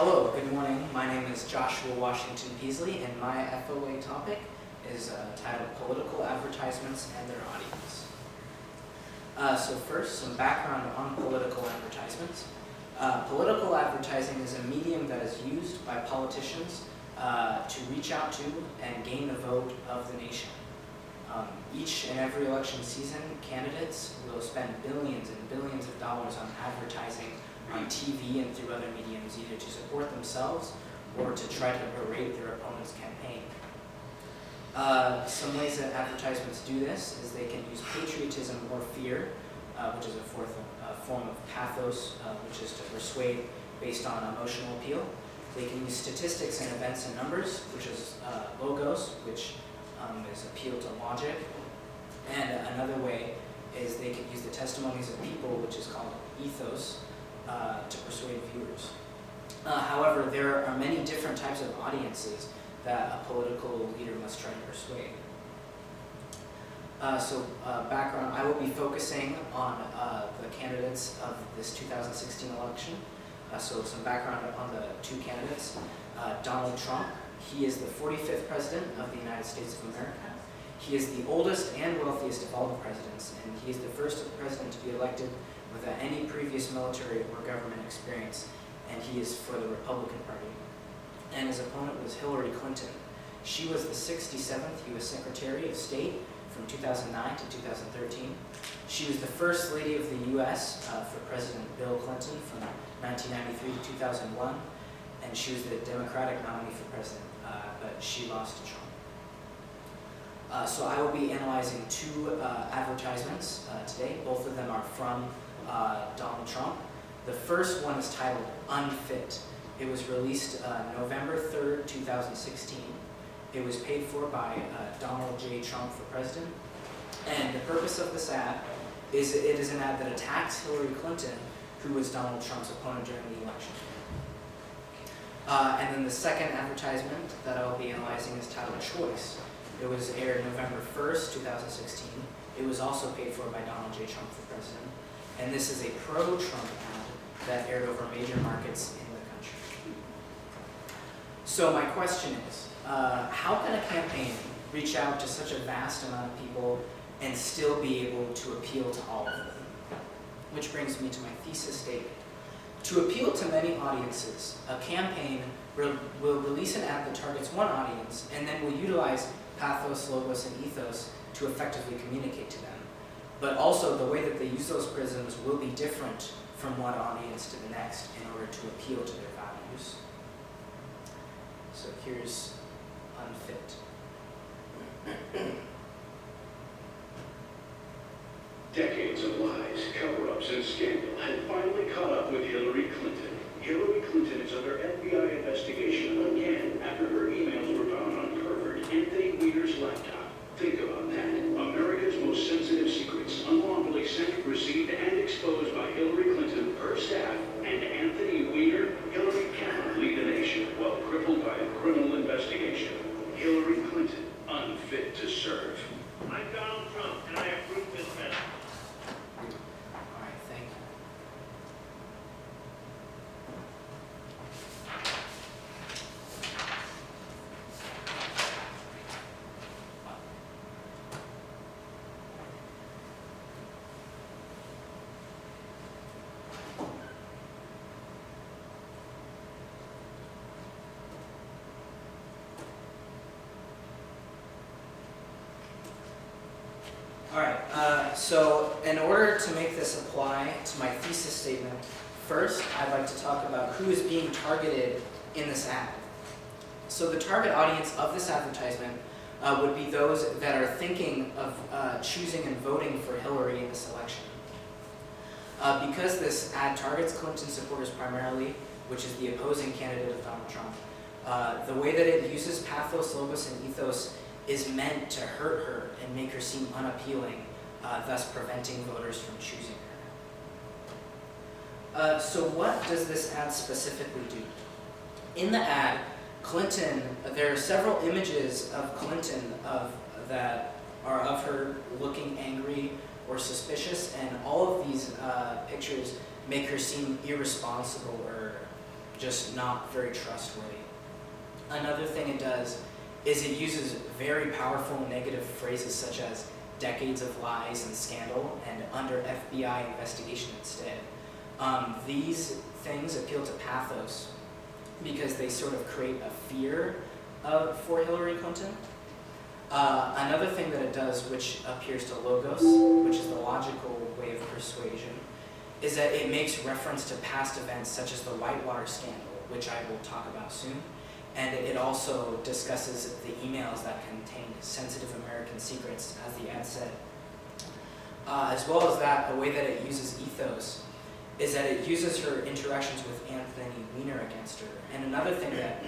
Hello, good morning. My name is Joshua Washington Peaslee, and my FOA topic is titled Political Advertisements and Their Audience. So first, some background on political advertisements. Political advertising is a medium that is used by politicians to reach out to and gain the vote of the nation. Each and every election season, candidates will spend billions and billions of dollars on advertising on TV and through other mediums, either to support themselves or to try to berate their opponent's campaign. Some ways that advertisements do this is they can use patriotism or fear, which is a form of pathos, which is to persuade based on emotional appeal. They can use statistics and events and numbers, which is logos, which is appeal to logic. And another way is they could use the testimonies of people, which is called ethos, to persuade viewers. However, there are many different types of audiences that a political leader must try to persuade. Background, I will be focusing on the candidates of this 2016 election. So some background on the two candidates. Donald Trump, he is the 45th president of the United States of America. He is the oldest and wealthiest of all the presidents, and he is the first president to be elected without any previous military or government experience, and he is for the Republican Party. And his opponent was Hillary Clinton. She was the 67th U.S. Secretary of State from 2009 to 2013. She was the first lady of the U.S. For President Bill Clinton from 1993 to 2001, and she was the Democratic nominee for president, but she lost to Trump. So I will be analyzing two advertisements today. Both of them are from Donald Trump. The first one is titled Unfit. It was released November 3rd, 2016. It was paid for by Donald J. Trump for president. And the purpose of this ad is it is an ad that attacks Hillary Clinton, who was Donald Trump's opponent during the election. And then the second advertisement that I will be analyzing is titled Choice. It was aired November 1st, 2016. It was also paid for by Donald J. Trump for president. And this is a pro-Trump ad that aired over major markets in the country. So my question is, how can a campaign reach out to such a vast amount of people and still be able to appeal to all of them? Which brings me to my thesis statement. To appeal to many audiences, a campaign will release an ad that targets one audience and then will utilize pathos, logos, and ethos to effectively communicate to them. But also the way that they use those prisms will be different from one audience to the next in order to appeal to their values. So here's Unfit. Decades of lies, cover-ups, and scandal had finally caught up with Hillary Clinton. Hillary Clinton is under FBI investigation again after her emails were found on pervert Anthony Weiner's laptop. Think about that. America's most sensitive secrets, unlawfully sent, received, and exposed by Hillary Clinton, her staff, and Anthony Weiner. Hillary cannot lead the nation while crippled by a criminal investigation. Hillary Clinton, unfit to serve. I'm Donald Trump, and I approve this message. All right, thank you. All right, so in order to make this apply to my thesis statement, first I'd like to talk about who is being targeted in this ad. So the target audience of this advertisement would be those that are thinking of choosing and voting for Hillary in this election. Because this ad targets Clinton supporters primarily, which is the opposing candidate of Donald Trump, the way that it uses pathos, logos, and ethos is meant to hurt her and make her seem unappealing, thus preventing voters from choosing her. So what does this ad specifically do? In the ad, Clinton, there are several images of Clinton that are of her looking angry or suspicious, and all of these pictures make her seem irresponsible or just not very trustworthy. Another thing it does is it uses very powerful negative phrases such as decades of lies and scandal and under FBI investigation instead. These things appeal to pathos because they sort of create a fear for Hillary Clinton. Another thing that it does, which appears to logos, which is the logical way of persuasion, is that it makes reference to past events such as the Whitewater scandal, which I will talk about soon. And it also discusses the emails that contained sensitive American secrets, as the ad said. As well as that, a way that it uses ethos is that it uses her interactions with Anthony Weiner against her. And another thing that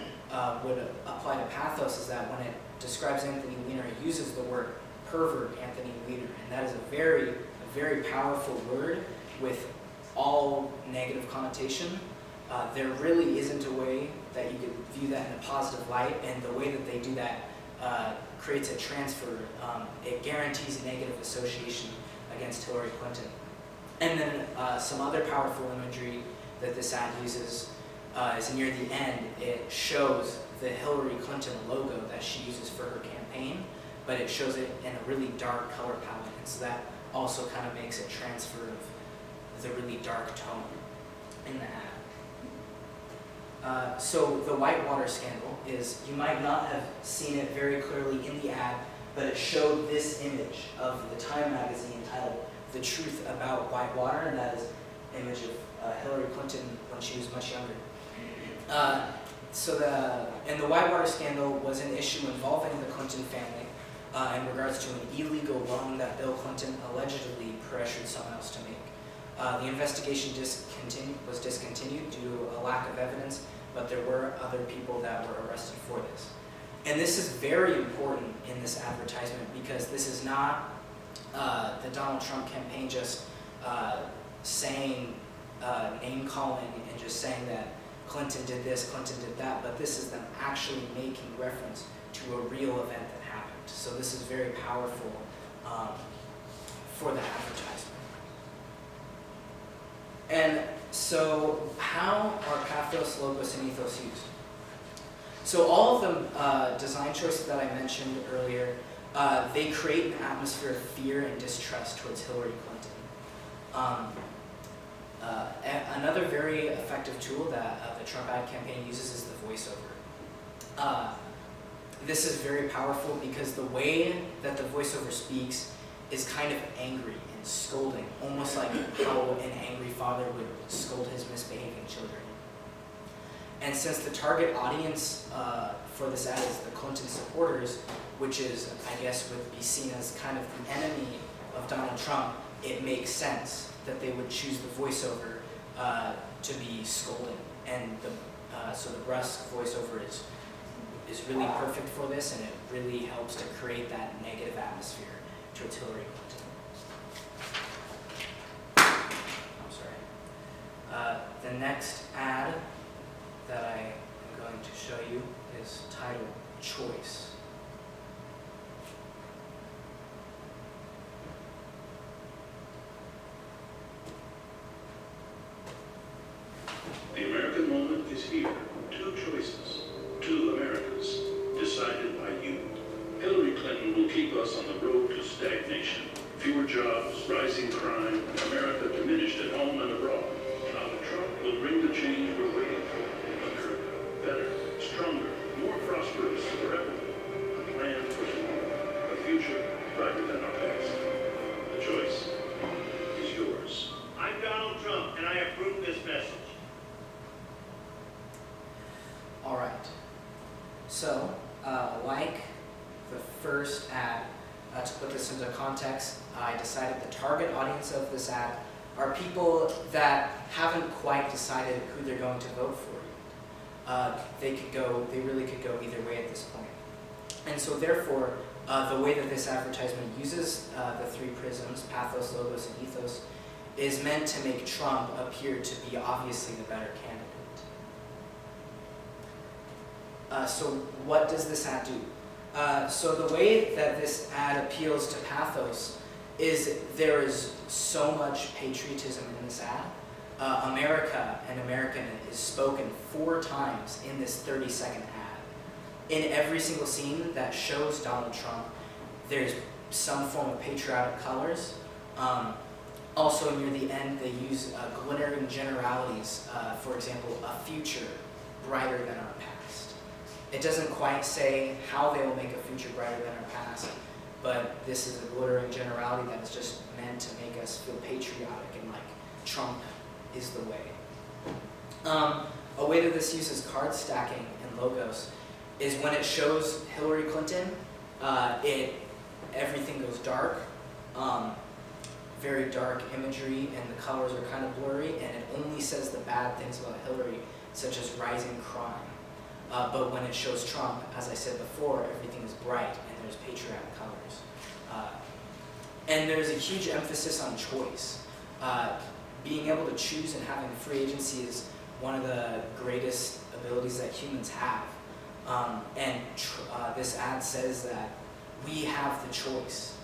would apply to pathos is that when it describes Anthony Weiner, it uses the word pervert Anthony Weiner. And that is a very powerful word with all negative connotation. There really isn't a way that you could view that in a positive light, and the way that they do that creates a transfer. It guarantees negative association against Hillary Clinton. And then some other powerful imagery that this ad uses is near the end. It shows the Hillary Clinton logo that she uses for her campaign, but it shows it in a really dark color palette, and so that also kind of makes a transfer of the really dark tone in the ad. So the Whitewater scandal is, you might not have seen it very clearly in the ad, but it showed this image of the Time magazine titled "The Truth About Whitewater," and that is an image of Hillary Clinton when she was much younger. And the Whitewater scandal was an issue involving the Clinton family in regards to an illegal loan that Bill Clinton allegedly pressured someone else to make. The investigation was discontinued due to a lack of evidence, but there were other people that were arrested for this. And this is very important in this advertisement because this is not the Donald Trump campaign just saying, name calling and just saying that Clinton did this, Clinton did that, but this is them actually making reference to a real event that happened. So this is very powerful for the advertisement. And so how are pathos, logos, and ethos used? So all of the design choices that I mentioned earlier, they create an atmosphere of fear and distrust towards Hillary Clinton. Another very effective tool that the Trump ad campaign uses is the voiceover. This is very powerful because the way that the voiceover speaks is kind of angry and scolding, almost like how an angry father would scold his misbehaving children. And since the target audience for this ad is the Clinton supporters, which is, I guess, would be seen as kind of the enemy of Donald Trump, it makes sense that they would choose the voiceover to be scolding. And so the brusque voiceover is really perfect for this, and it really helps to create that negative atmosphere towards Hillary Clinton. I'm sorry. The next ad that I am going to show you is titled Choice. The American moment is here. Two choices, two Americas, decided by you. Hillary Clinton will keep us on the road to stagnation. Fewer jobs, rising crime, America diminished at home and abroad. Donald Trump will bring the change we're waiting for. America, better, stronger, more prosperous for everyone. A plan for tomorrow. A future brighter than our past. The choice is yours. I'm Donald Trump, and I approve this message. All right. So, like the first ad, to put this into context, I decided the target audience of this ad are people that haven't quite decided who they're going to vote for. They really could go either way at this point. And so therefore, the way that this advertisement uses the three prisms, pathos, logos, and ethos, is meant to make Trump appear to be obviously the better candidate. So what does this ad do? So the way that this ad appeals to pathos is there is so much patriotism in this ad. America and American is spoken 4 times in this 30-second ad. In every single scene that shows Donald Trump, there's some form of patriotic colors. Also, near the end, they use glittering generalities. For example, a future brighter than our past. It doesn't quite say how they will make a future brighter than our past, but this is a glittering generality that is just meant to make us feel patriotic and like Trump is the way. A way that this uses card stacking and logos is when it shows Hillary Clinton, everything goes dark, very dark imagery, and the colors are kind of blurry, and it only says the bad things about Hillary, such as rising crime. But when it shows Trump, as I said before, everything is bright and there's patriotic colors. And there's a huge emphasis on choice. Being able to choose and having free agency is one of the greatest abilities that humans have. This ad says that we have the choice,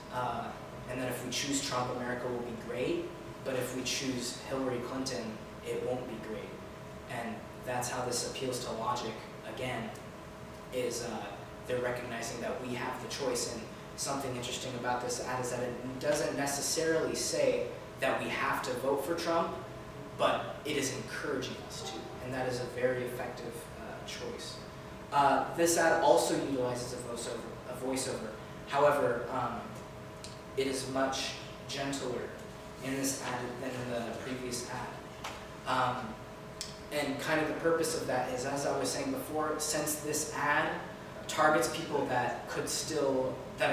and that if we choose Trump, America will be great, but if we choose Hillary Clinton, it won't be great. And that's how this appeals to logic, again, is they're recognizing that we have the choice. And something interesting about this ad is that it doesn't necessarily say that we have to vote for Trump, but it is encouraging us to, and that is a very effective choice. This ad also utilizes a voiceover. However, it is much gentler in this ad than in the previous ad. And kind of the purpose of that is, as I was saying before, since this ad targets people that are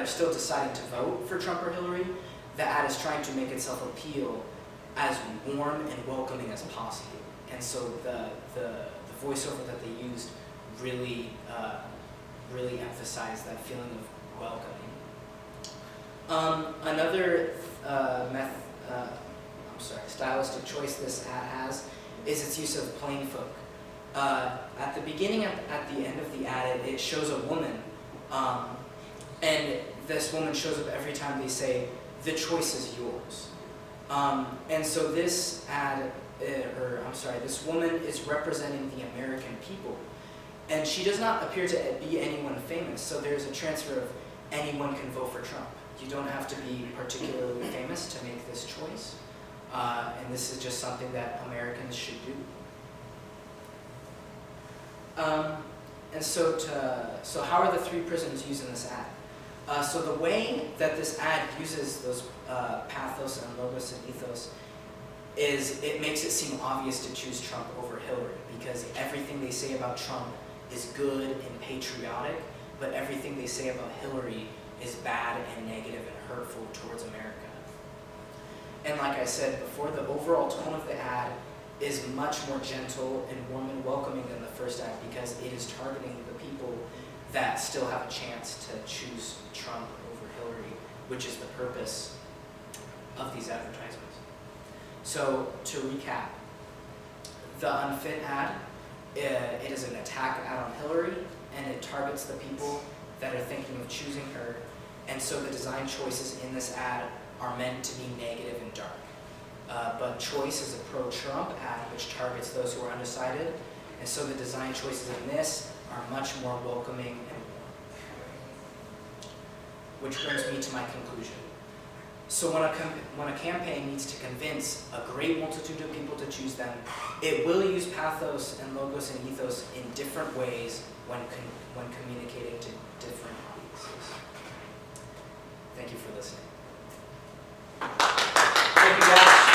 still deciding to vote for Trump or Hillary, the ad is trying to make itself appeal as warm and welcoming as possible. And so the voiceover that they used really emphasized that feeling of welcoming. Another stylistic choice this ad has is its use of plain folk. At the beginning, at the end of the ad, it shows a woman, and this woman shows up every time they say, "The choice is yours." And so this ad, this woman is representing the American people, and she does not appear to be anyone famous. So there's a transfer of anyone can vote for Trump. You don't have to be particularly famous to make this choice. And this is just something that Americans should do. And so how are the 3 prisms used in this ad? So the way that this ad uses those pathos and logos and ethos is it makes it seem obvious to choose Trump over Hillary, because everything they say about Trump is good and patriotic, but everything they say about Hillary is bad and negative and hurtful towards America. And like I said before, the overall tone of the ad is much more gentle and warm and welcoming than the first ad, because it is targeting the people that still have a chance to choose Trump over Hillary, which is the purpose of these advertisements. So to recap, the unfit ad, it is an attack ad on Hillary, and it targets the people that are thinking of choosing her. And so the design choices in this ad are meant to be negative and dark. But choice is a pro-Trump ad, which targets those who are undecided. And so the design choices in this are much more welcoming and warm. Which brings me to my conclusion. So when a campaign needs to convince a great multitude of people to choose them, it will use pathos and logos and ethos in different ways when communicating to different audiences. Thank you for listening. Thank you, guys.